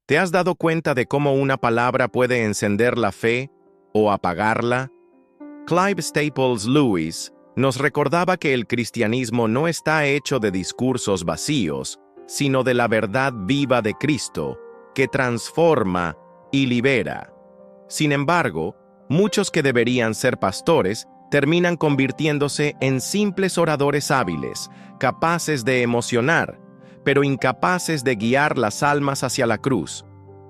¿Te has dado cuenta de cómo una palabra puede encender la fe o apagarla? Clive Staples Lewis nos recordaba que el cristianismo no está hecho de discursos vacíos, sino de la verdad viva de Cristo, que transforma y libera. Sin embargo, muchos que deberían ser pastores terminan convirtiéndose en simples oradores hábiles, capaces de emocionar, pero incapaces de guiar las almas hacia la cruz.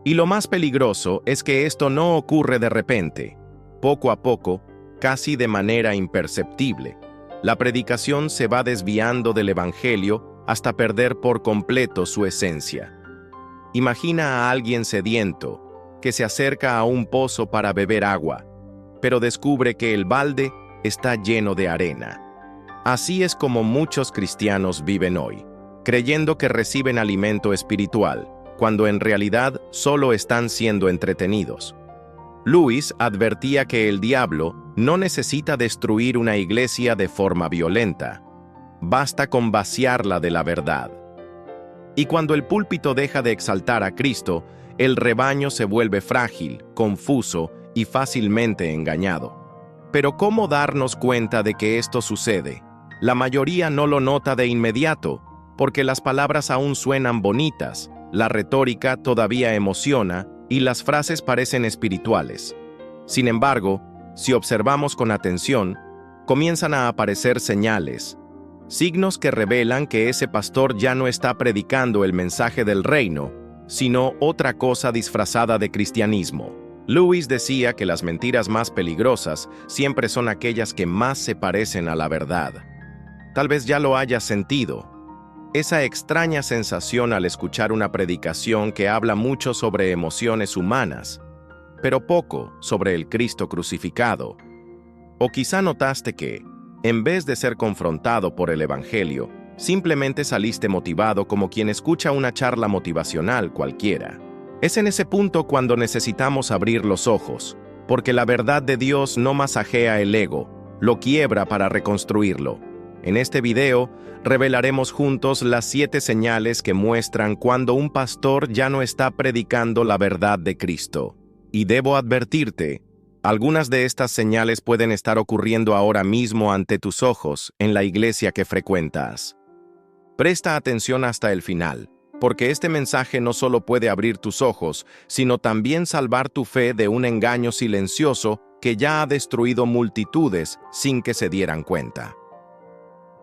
Y lo más peligroso es que esto no ocurre de repente. Poco a poco, casi de manera imperceptible, la predicación se va desviando del Evangelio hasta perder por completo su esencia. Imagina a alguien sediento que se acerca a un pozo para beber agua, pero descubre que el balde está lleno de arena. Así es como muchos cristianos viven hoy, creyendo que reciben alimento espiritual, cuando en realidad solo están siendo entretenidos. Lewis advertía que el diablo no necesita destruir una iglesia de forma violenta. Basta con vaciarla de la verdad. Y cuando el púlpito deja de exaltar a Cristo, el rebaño se vuelve frágil, confuso y fácilmente engañado. Pero ¿cómo darnos cuenta de que esto sucede? La mayoría no lo nota de inmediato, porque las palabras aún suenan bonitas, la retórica todavía emociona y las frases parecen espirituales. Sin embargo, si observamos con atención, comienzan a aparecer señales, signos que revelan que ese pastor ya no está predicando el mensaje del reino, sino otra cosa disfrazada de cristianismo. Lewis decía que las mentiras más peligrosas siempre son aquellas que más se parecen a la verdad. Tal vez ya lo hayas sentido. Esa extraña sensación al escuchar una predicación que habla mucho sobre emociones humanas, pero poco sobre el Cristo crucificado. O quizá notaste que, en vez de ser confrontado por el Evangelio, simplemente saliste motivado como quien escucha una charla motivacional cualquiera. Es en ese punto cuando necesitamos abrir los ojos, porque la verdad de Dios no masajea el ego, lo quiebra para reconstruirlo. En este video, revelaremos juntos las 7 señales que muestran cuando un pastor ya no está predicando la verdad de Cristo. Y debo advertirte, algunas de estas señales pueden estar ocurriendo ahora mismo ante tus ojos en la iglesia que frecuentas. Presta atención hasta el final, porque este mensaje no solo puede abrir tus ojos, sino también salvar tu fe de un engaño silencioso que ya ha destruido multitudes sin que se dieran cuenta.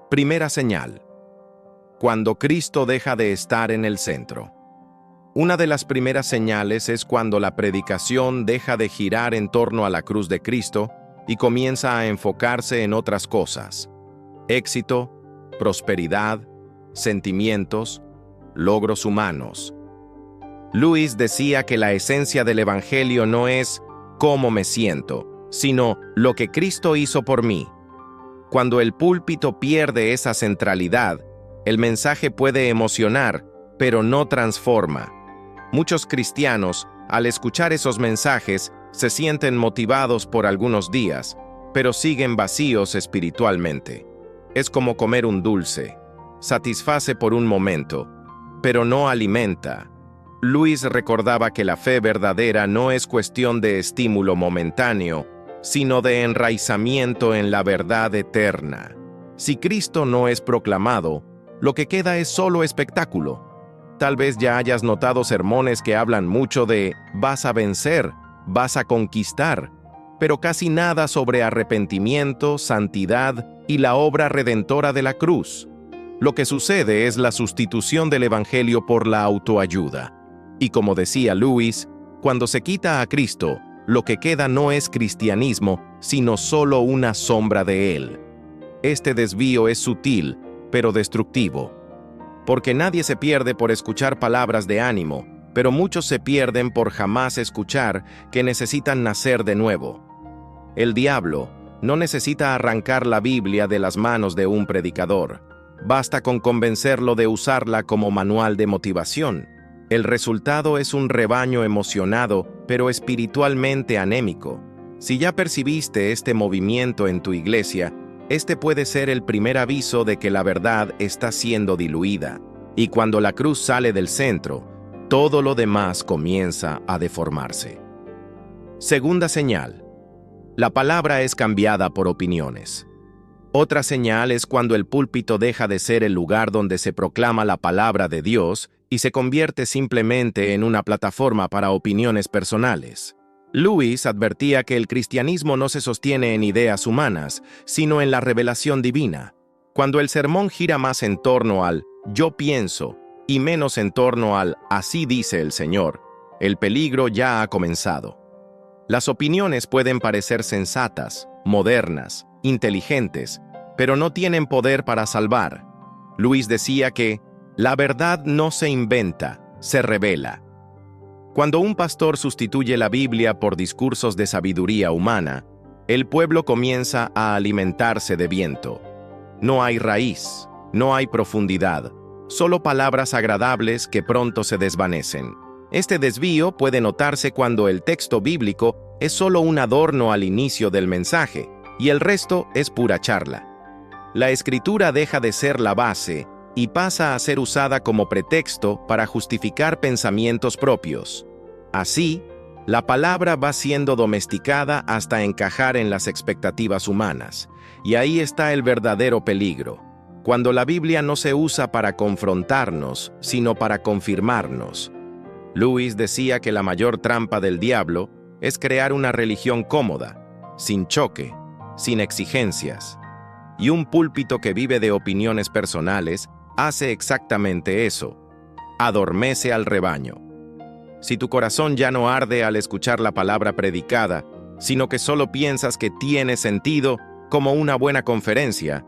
Primera señal: cuando Cristo deja de estar en el centro. Una de las primeras señales es cuando la predicación deja de girar en torno a la cruz de Cristo y comienza a enfocarse en otras cosas: éxito, prosperidad, sentimientos, logros humanos. Lewis decía que la esencia del Evangelio no es cómo me siento, sino lo que Cristo hizo por mí. Cuando el púlpito pierde esa centralidad, el mensaje puede emocionar, pero no transforma. Muchos cristianos, al escuchar esos mensajes, se sienten motivados por algunos días, pero siguen vacíos espiritualmente. Es como comer un dulce. Satisface por un momento, pero no alimenta. Lewis recordaba que la fe verdadera no es cuestión de estímulo momentáneo, sino de enraizamiento en la verdad eterna. Si Cristo no es proclamado, lo que queda es solo espectáculo. Tal vez ya hayas notado sermones que hablan mucho de vas a vencer, vas a conquistar, pero casi nada sobre arrepentimiento, santidad y la obra redentora de la cruz. Lo que sucede es la sustitución del Evangelio por la autoayuda. Y como decía Lewis, cuando se quita a Cristo, lo que queda no es cristianismo, sino solo una sombra de él. Este desvío es sutil, pero destructivo. Porque nadie se pierde por escuchar palabras de ánimo, pero muchos se pierden por jamás escuchar que necesitan nacer de nuevo. El diablo no necesita arrancar la Biblia de las manos de un predicador. Basta con convencerlo de usarla como manual de motivación. El resultado es un rebaño emocionado, pero espiritualmente anémico. Si ya percibiste este movimiento en tu iglesia, este puede ser el primer aviso de que la verdad está siendo diluida. Y cuando la cruz sale del centro, todo lo demás comienza a deformarse. Segunda señal. La palabra es cambiada por opiniones. Otra señal es cuando el púlpito deja de ser el lugar donde se proclama la palabra de Dios y se convierte simplemente en una plataforma para opiniones personales. Lewis advertía que el cristianismo no se sostiene en ideas humanas, sino en la revelación divina. Cuando el sermón gira más en torno al «yo pienso» y menos en torno al «así dice el Señor», el peligro ya ha comenzado. Las opiniones pueden parecer sensatas, modernas, inteligentes, pero no tienen poder para salvar. Lewis decía que la verdad no se inventa, se revela. Cuando un pastor sustituye la Biblia por discursos de sabiduría humana, el pueblo comienza a alimentarse de viento. No hay raíz, no hay profundidad, solo palabras agradables que pronto se desvanecen. Este desvío puede notarse cuando el texto bíblico es solo un adorno al inicio del mensaje, y el resto es pura charla. La escritura deja de ser la base y pasa a ser usada como pretexto para justificar pensamientos propios. Así, la palabra va siendo domesticada hasta encajar en las expectativas humanas, y ahí está el verdadero peligro, cuando la Biblia no se usa para confrontarnos, sino para confirmarnos. Lewis decía que la mayor trampa del diablo es crear una religión cómoda, sin choque, sin exigencias. Y un púlpito que vive de opiniones personales hace exactamente eso. Adormece al rebaño. Si tu corazón ya no arde al escuchar la palabra predicada, sino que solo piensas que tiene sentido como una buena conferencia,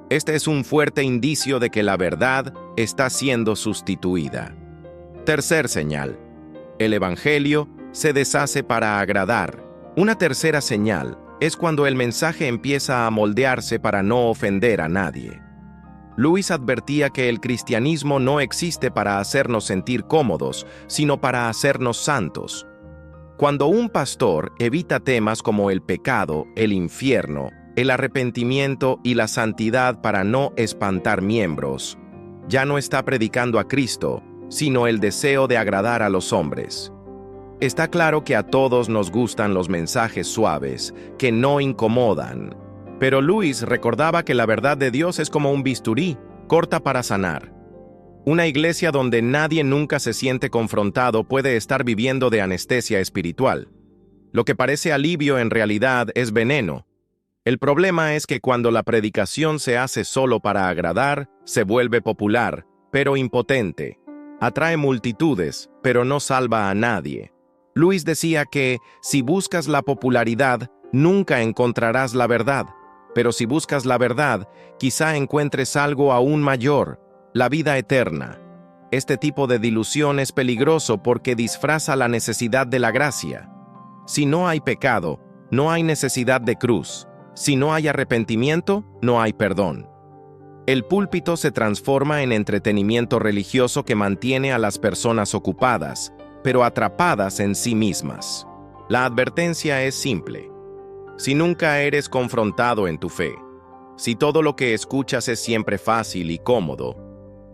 este es un fuerte indicio de que la verdad está siendo sustituida. Tercer señal. El evangelio se deshace para agradar. Una tercera señal es cuando el mensaje empieza a moldearse para no ofender a nadie. Lewis advertía que el cristianismo no existe para hacernos sentir cómodos, sino para hacernos santos. Cuando un pastor evita temas como el pecado, el infierno, el arrepentimiento y la santidad para no espantar miembros, ya no está predicando a Cristo, sino el deseo de agradar a los hombres. Está claro que a todos nos gustan los mensajes suaves, que no incomodan, pero Lewis recordaba que la verdad de Dios es como un bisturí, corta para sanar. Una iglesia donde nadie nunca se siente confrontado puede estar viviendo de anestesia espiritual. Lo que parece alivio en realidad es veneno. El problema es que cuando la predicación se hace solo para agradar, se vuelve popular, pero impotente. Atrae multitudes, pero no salva a nadie. Lewis decía que si buscas la popularidad, nunca encontrarás la verdad. Pero si buscas la verdad, quizá encuentres algo aún mayor, la vida eterna. Este tipo de dilución es peligroso porque disfraza la necesidad de la gracia. Si no hay pecado, no hay necesidad de cruz. Si no hay arrepentimiento, no hay perdón. El púlpito se transforma en entretenimiento religioso que mantiene a las personas ocupadas, pero atrapadas en sí mismas. La advertencia es simple. Si nunca eres confrontado en tu fe, si todo lo que escuchas es siempre fácil y cómodo,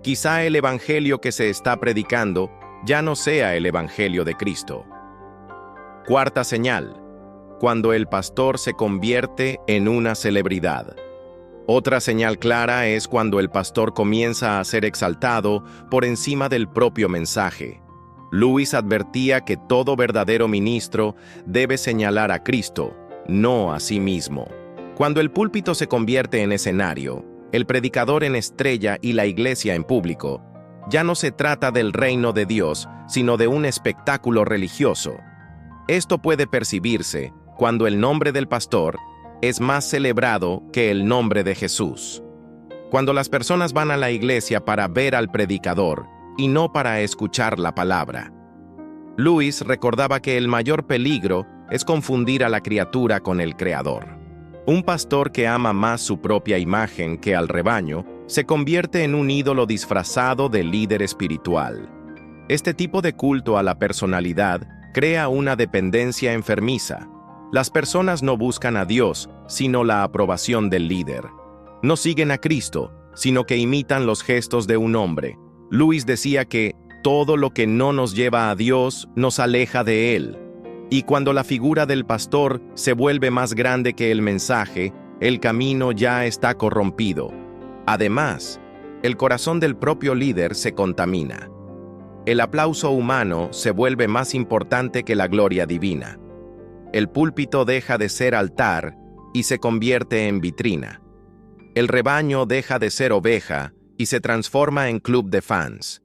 quizá el evangelio que se está predicando ya no sea el evangelio de Cristo. Cuarta señal. Cuando el pastor se convierte en una celebridad. Otra señal clara es cuando el pastor comienza a ser exaltado por encima del propio mensaje. Lewis advertía que todo verdadero ministro debe señalar a Cristo, no a sí mismo. Cuando el púlpito se convierte en escenario, el predicador en estrella y la iglesia en público, ya no se trata del reino de Dios, sino de un espectáculo religioso. Esto puede percibirse cuando el nombre del pastor es más celebrado que el nombre de Jesús. Cuando las personas van a la iglesia para ver al predicador y no para escuchar la palabra. Lewis recordaba que el mayor peligro es confundir a la criatura con el Creador. Un pastor que ama más su propia imagen que al rebaño se convierte en un ídolo disfrazado de líder espiritual. Este tipo de culto a la personalidad crea una dependencia enfermiza. Las personas no buscan a Dios, sino la aprobación del líder. No siguen a Cristo, sino que imitan los gestos de un hombre. Lewis decía que Todo lo que no nos lleva a Dios nos aleja de Él. Y cuando la figura del pastor se vuelve más grande que el mensaje, el camino ya está corrompido. Además, el corazón del propio líder se contamina. El aplauso humano se vuelve más importante que la gloria divina. El púlpito deja de ser altar y se convierte en vitrina. El rebaño deja de ser oveja y se transforma en club de fans.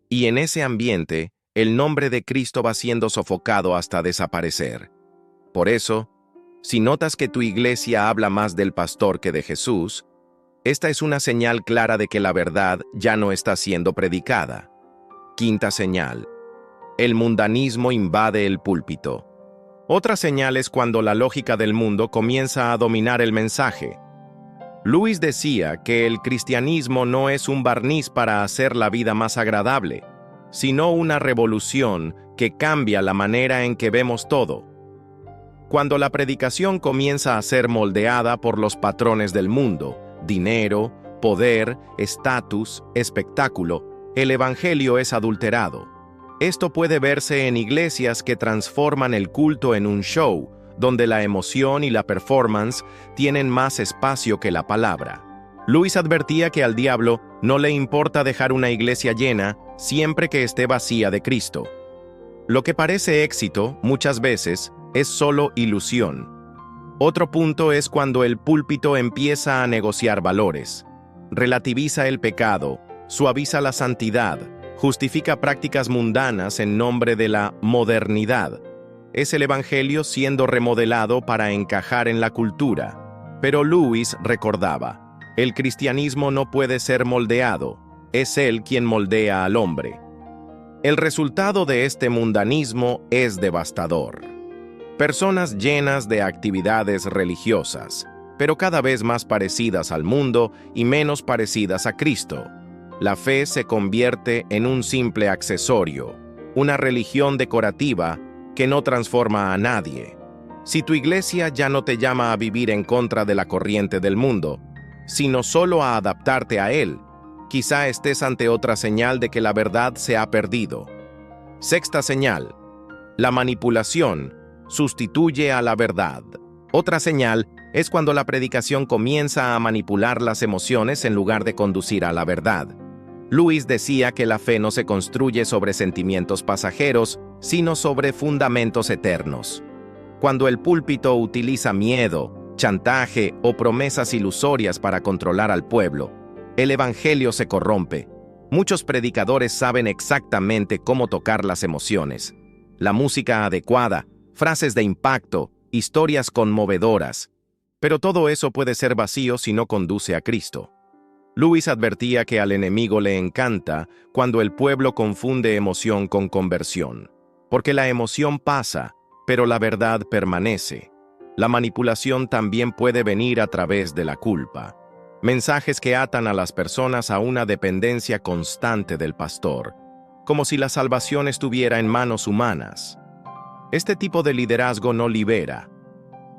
Y en ese ambiente, el nombre de Cristo va siendo sofocado hasta desaparecer. Por eso, si notas que tu iglesia habla más del pastor que de Jesús, esta es una señal clara de que la verdad ya no está siendo predicada. Quinta señal. El mundanismo invade el púlpito. Otra señal es cuando la lógica del mundo comienza a dominar el mensaje. Lewis decía que el cristianismo no es un barniz para hacer la vida más agradable, sino una revolución que cambia la manera en que vemos todo. Cuando la predicación comienza a ser moldeada por los patrones del mundo, dinero, poder, estatus, espectáculo, el evangelio es adulterado. Esto puede verse en iglesias que transforman el culto en un show, donde la emoción y la performance tienen más espacio que la palabra. Lewis advertía que al diablo no le importa dejar una iglesia llena siempre que esté vacía de Cristo. Lo que parece éxito, muchas veces, es solo ilusión. Otro punto es cuando el púlpito empieza a negociar valores. Relativiza el pecado, suaviza la santidad, justifica prácticas mundanas en nombre de la modernidad. Es el evangelio siendo remodelado para encajar en la cultura. Pero Lewis recordaba, el cristianismo no puede ser moldeado, es Él quien moldea al hombre. El resultado de este mundanismo es devastador. Personas llenas de actividades religiosas, pero cada vez más parecidas al mundo y menos parecidas a Cristo. La fe se convierte en un simple accesorio, una religión decorativa que no transforma a nadie. Si tu iglesia ya no te llama a vivir en contra de la corriente del mundo, sino solo a adaptarte a él, quizá estés ante otra señal de que la verdad se ha perdido. Sexta señal. La manipulación sustituye a la verdad. Otra señal es cuando la predicación comienza a manipular las emociones en lugar de conducir a la verdad. Lewis decía que la fe no se construye sobre sentimientos pasajeros, sino sobre fundamentos eternos. Cuando el púlpito utiliza miedo, chantaje o promesas ilusorias para controlar al pueblo, el evangelio se corrompe. Muchos predicadores saben exactamente cómo tocar las emociones. La música adecuada, frases de impacto, historias conmovedoras. Pero todo eso puede ser vacío si no conduce a Cristo. Lewis advertía que al enemigo le encanta cuando el pueblo confunde emoción con conversión. Porque la emoción pasa, pero la verdad permanece. La manipulación también puede venir a través de la culpa. Mensajes que atan a las personas a una dependencia constante del pastor, como si la salvación estuviera en manos humanas. Este tipo de liderazgo no libera,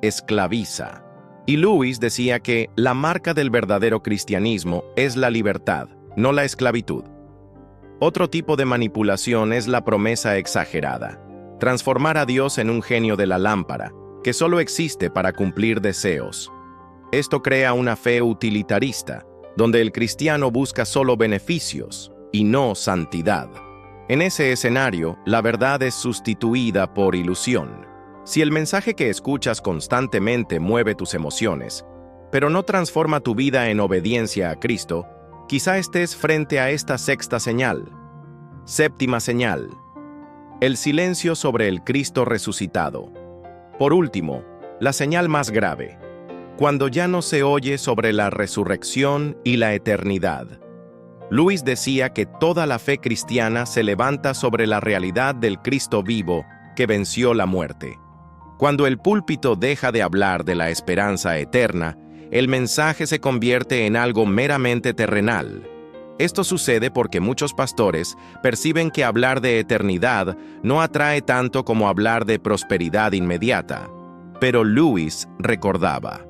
esclaviza. Y Lewis decía que la marca del verdadero cristianismo es la libertad, no la esclavitud. Otro tipo de manipulación es la promesa exagerada, transformar a Dios en un genio de la lámpara, que solo existe para cumplir deseos. Esto crea una fe utilitarista, donde el cristiano busca solo beneficios y no santidad. En ese escenario, la verdad es sustituida por ilusión. Si el mensaje que escuchas constantemente mueve tus emociones, pero no transforma tu vida en obediencia a Cristo, quizá estés frente a esta sexta señal. Séptima señal. El silencio sobre el Cristo resucitado. Por último, la señal más grave. Cuando ya no se oye sobre la resurrección y la eternidad. Lewis decía que toda la fe cristiana se levanta sobre la realidad del Cristo vivo que venció la muerte. Cuando el púlpito deja de hablar de la esperanza eterna, el mensaje se convierte en algo meramente terrenal. Esto sucede porque muchos pastores perciben que hablar de eternidad no atrae tanto como hablar de prosperidad inmediata. Pero Lewis recordaba,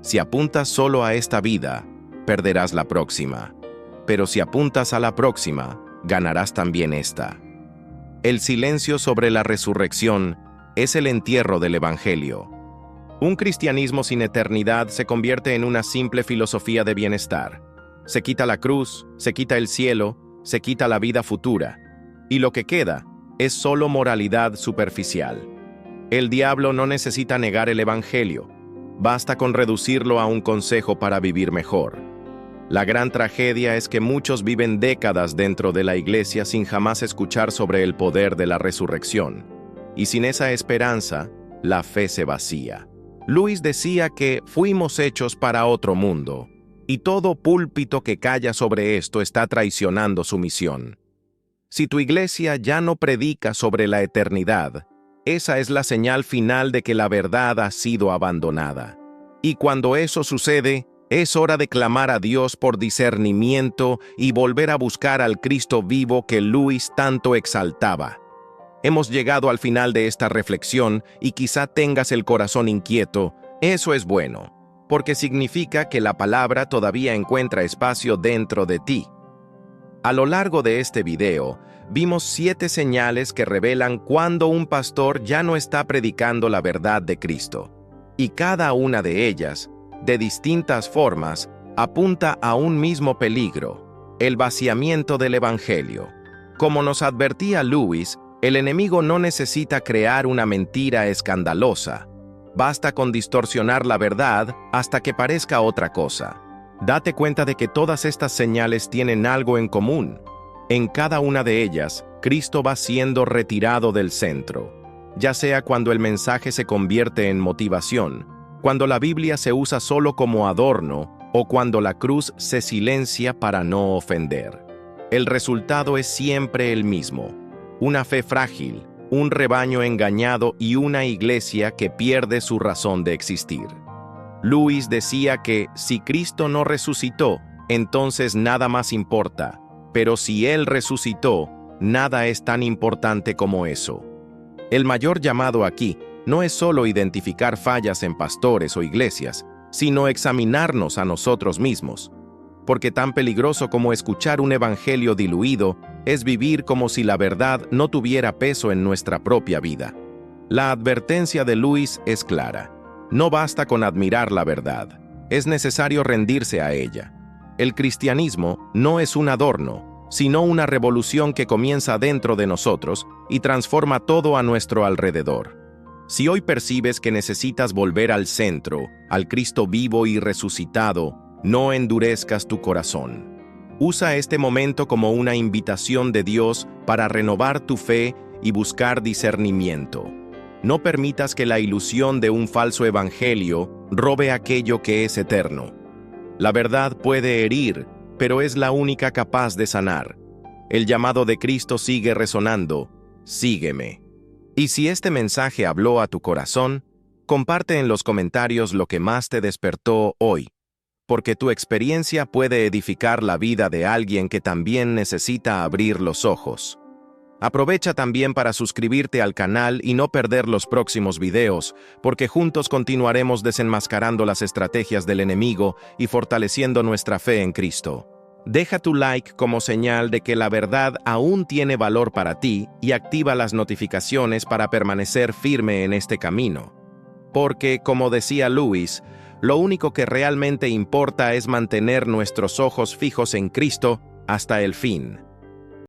si apuntas solo a esta vida, perderás la próxima. Pero si apuntas a la próxima, ganarás también esta. El silencio sobre la resurrección es el entierro del Evangelio. Un cristianismo sin eternidad se convierte en una simple filosofía de bienestar. Se quita la cruz, se quita el cielo, se quita la vida futura, y lo que queda es solo moralidad superficial. El diablo no necesita negar el Evangelio, basta con reducirlo a un consejo para vivir mejor. La gran tragedia es que muchos viven décadas dentro de la iglesia sin jamás escuchar sobre el poder de la resurrección, y sin esa esperanza, la fe se vacía. Lewis decía que fuimos hechos para otro mundo, y todo púlpito que calla sobre esto está traicionando su misión. Si tu iglesia ya no predica sobre la eternidad, esa es la señal final de que la verdad ha sido abandonada. Y cuando eso sucede, es hora de clamar a Dios por discernimiento y volver a buscar al Cristo vivo que Lewis tanto exaltaba. Hemos llegado al final de esta reflexión y quizá tengas el corazón inquieto. Eso es bueno, porque significa que la palabra todavía encuentra espacio dentro de ti. A lo largo de este video, vimos 7 señales que revelan cuando un pastor ya no está predicando la verdad de Cristo. Y cada una de ellas, de distintas formas, apunta a un mismo peligro, el vaciamiento del Evangelio. Como nos advertía Lewis, el enemigo no necesita crear una mentira escandalosa. Basta con distorsionar la verdad hasta que parezca otra cosa. Date cuenta de que todas estas señales tienen algo en común. En cada una de ellas, Cristo va siendo retirado del centro, ya sea cuando el mensaje se convierte en motivación, cuando la Biblia se usa solo como adorno o cuando la cruz se silencia para no ofender. El resultado es siempre el mismo: una fe frágil, un rebaño engañado y una iglesia que pierde su razón de existir. Lewis decía que si Cristo no resucitó, entonces nada más importa, pero si Él resucitó, nada es tan importante como eso. El mayor llamado aquí no es solo identificar fallas en pastores o iglesias, sino examinarnos a nosotros mismos, porque tan peligroso como escuchar un evangelio diluido es vivir como si la verdad no tuviera peso en nuestra propia vida. La advertencia de Lewis es clara. No basta con admirar la verdad, es necesario rendirse a ella. El cristianismo no es un adorno, sino una revolución que comienza dentro de nosotros y transforma todo a nuestro alrededor. Si hoy percibes que necesitas volver al centro, al Cristo vivo y resucitado, no endurezcas tu corazón. Usa este momento como una invitación de Dios para renovar tu fe y buscar discernimiento. No permitas que la ilusión de un falso evangelio robe aquello que es eterno. La verdad puede herir, pero es la única capaz de sanar. El llamado de Cristo sigue resonando: sígueme. Y si este mensaje habló a tu corazón, comparte en los comentarios lo que más te despertó hoy, porque tu experiencia puede edificar la vida de alguien que también necesita abrir los ojos. Aprovecha también para suscribirte al canal y no perder los próximos videos, porque juntos continuaremos desenmascarando las estrategias del enemigo y fortaleciendo nuestra fe en Cristo. Deja tu like como señal de que la verdad aún tiene valor para ti y activa las notificaciones para permanecer firme en este camino. Porque, como decía Lewis, lo único que realmente importa es mantener nuestros ojos fijos en Cristo hasta el fin.